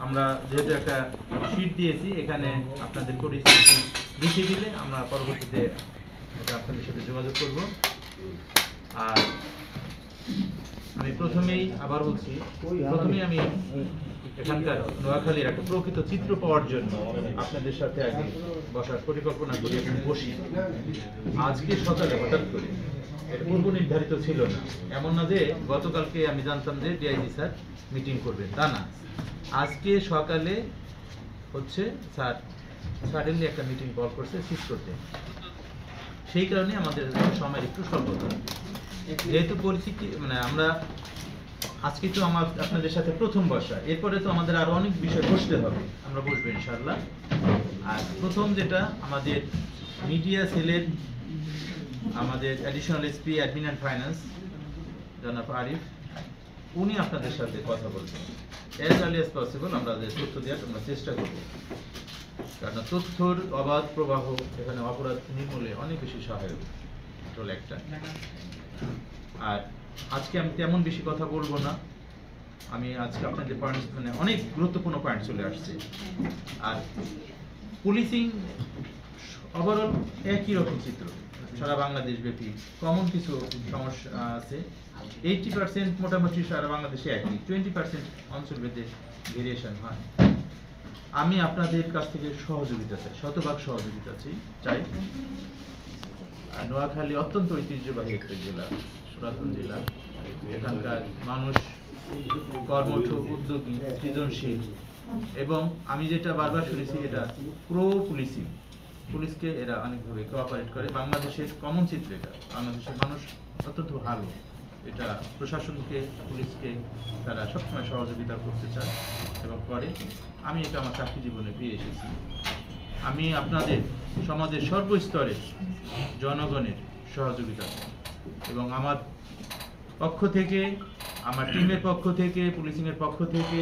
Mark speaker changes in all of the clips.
Speaker 1: আমরা যেহেতু একটা শীট দিয়েছি, এখানে আপনাদের পরিস্থিতি লিখে দিলে আমরা পরবর্তীতে আপনাদের সাথে যোগাযোগ করব। আর আমি প্রথমেই আবার বলছি, আমি এখানকার নোয়াখালীর একটা প্রকৃত চিত্র পাওয়ার জন্য আপনাদের সাথে আগে বসার পরিকল্পনা করি এবং বসি। আজকে সকালে হঠাৎ করে, এটা পূর্ব নির্ধারিত ছিল না, এমন না যে গতকালকে আমি জানতাম যে ডিআইজি স্যার মিটিং করবেন, তা না। আজকে সকালে হচ্ছে স্যার সাডেনলি একটা মিটিং কল করছে সিজ করতে। সেই কারণে আমাদের সময়ের একটু স্বল্পতা, যেহেতু পরিস্থিতি মানে আমরা আজকে তো আপনাদের সাথে প্রথম বসা, এরপরে তো আমাদের আরো অনেক বিষয় বসতে হবে, আমরা বসবো ইনশাআল্লাহ। আর প্রথম যেটা আমাদের মিডিয়া সেলের আমাদের additional SP admin and finance জনাব আরিফ, উনি আপনাদের সাথে কথা বলবেন। অ্যাজ আর্লি অ্যাজ পসিবল আমরা তথ্য দেওয়ার আমরা চেষ্টা করব, কারণ তথ্যর অবাধ প্রবাহ এখানে অপরাধ নির্মূলে অনেক বেশি সহায়ক একটা। আর আজকে আমি তেমন বেশি কথা বলবো না, আমি আজকে আপনাদের পয়েন্টস মানে অনেক গুরুত্বপূর্ণ পয়েন্ট চলে আসছে। আর পুলিশিং ওভারঅল একই রকম চিত্র সারা বাংলাদেশ ব্যাপী, কমন কিছু সমস্যা আছে। 80% মোটামুটি সারা বাংলাদেশে একই, 20% অঞ্চলভেদে ভেরিয়েশন হয়। আমি আপনাদের কাছ থেকে সহযোগিতা চাই, শতভাগ সহযোগিতা চাই। নোয়াখালী অত্যন্ত ঐতিহ্যবাহী একটা জেলা, পুরাতন জেলা। এখানকার মানুষ কর্মঠ, উদ্যোগী, সৃজনশীল, এবং আমি যেটা বারবার শুনেছি, এটা প্রো পুলিশিং, পুলিশকে এরা অনেকভাবে কোঅপারেট করে। বাংলাদেশের কমন চিত্র এটা, বাংলাদেশের মানুষ অত্যন্ত ভালো, এটা প্রশাসনকে, পুলিশকে তারা সবসময় সহযোগিতা করতে চায় এবং করে। আমি এটা আমার চাকরি জীবনে পেয়ে এসেছি। আমি আপনাদের সমাজের সর্বস্তরের জনগণের সহযোগিতা এবং আমার পক্ষ থেকে, আমার টিমের পক্ষ থেকে, পুলিশিংয়ের পক্ষ থেকে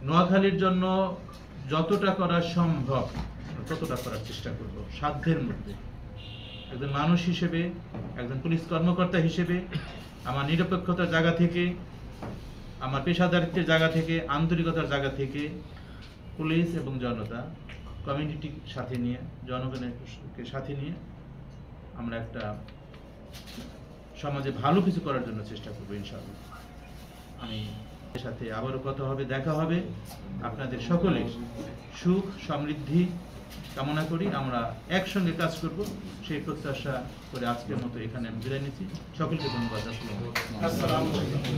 Speaker 1: নোয়াখালীর জন্য যতটা করা সম্ভব ততটা করার চেষ্টা করব, সাধ্যের মধ্যে। একজন মানুষ হিসেবে, একজন পুলিশ কর্মকর্তা হিসেবে আমার নিরপেক্ষতার জায়গা থেকে, আমার পেশাদারিত্বের জায়গা থেকে, আন্তরিকতার জায়গা থেকে পুলিশ এবং জনতা, কমিউনিটির সাথে নিয়ে, জনগণের সাথে নিয়ে আমরা একটা সমাজে ভালো কিছু করার জন্য চেষ্টা করবো ইনশাআল্লাহ। আমি এর সাথে আবারও কথা হবে, দেখা হবে। আপনাদের সকলের সুখ সমৃদ্ধি কামনা করি, আমরা একসঙ্গে কাজ করব সেই প্রত্যাশা করে আজকের মতো এখানে আমি বিদায় নিচ্ছি। সকলকে ধন্যবাদ। আসসালামু আলাইকুম।